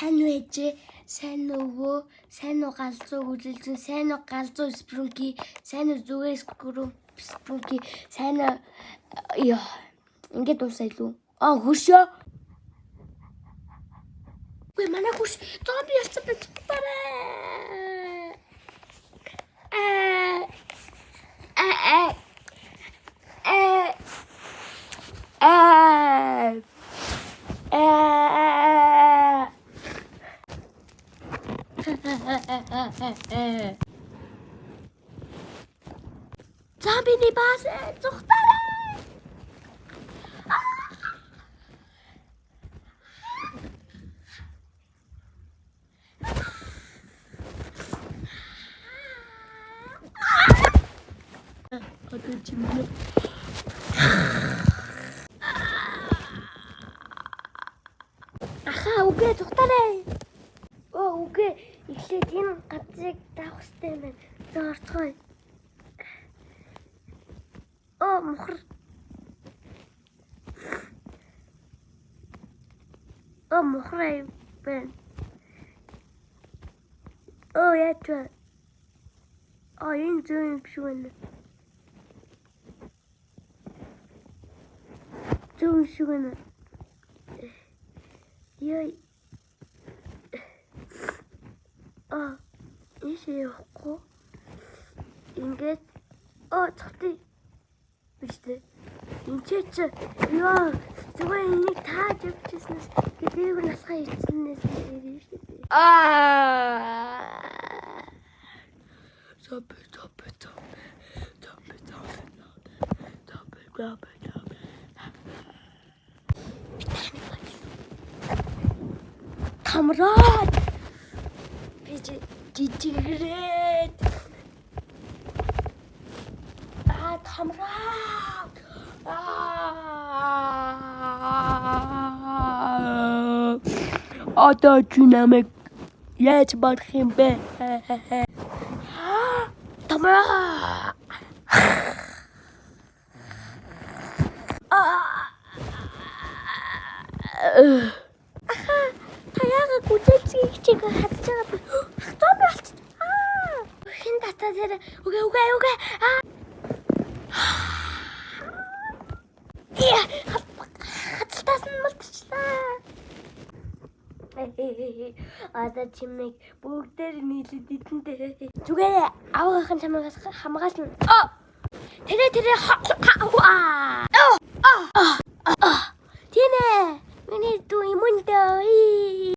Сайн уу ээжээ? Сайн уу? Сайн уу галзуу хүлээлгэн? Сайн уу галзуу спрунки? Сайн уу зүгээр спрунки? Сайн уу яа. Ингээд дуусаа илүү. Хөшөө. Гүй манай хөш зомби болсон байж бараа. Zombie баас зүхтараа. Одоо чимээ. Үгүй зүхтараа. Үгүй эхлээд энэ газрыг давах хэрэгтэй юм байна. Зорцгой. Мохор. Мохрай бэн. Яач. Энэ зүүн биш үү? Зүүн шиг байна. Яй. Ийшээ явахгүй. Ингээд цогтыг биштэй. Энд ч яа зүгээр энийг тааж явчихснаас гэдээг насгаа ицснээс нэрээ шүү дээ. Зомби. Камрад. Жижигрээд. Камрад. Одоо чи намайг яаж барах юм бэ? Камрад. Таяга гүдэлцгийг чиг хатж байгаа. Зомби болчих. Хин дата дээр. Үгүй. Хаталтаас нь малтчлаа. Одоо чимээг бүгдээр нийлээд идэндээ. Зүгээр аваагын чамаас хамгаална. Тэр Тинэ. Миний дүү юм даа.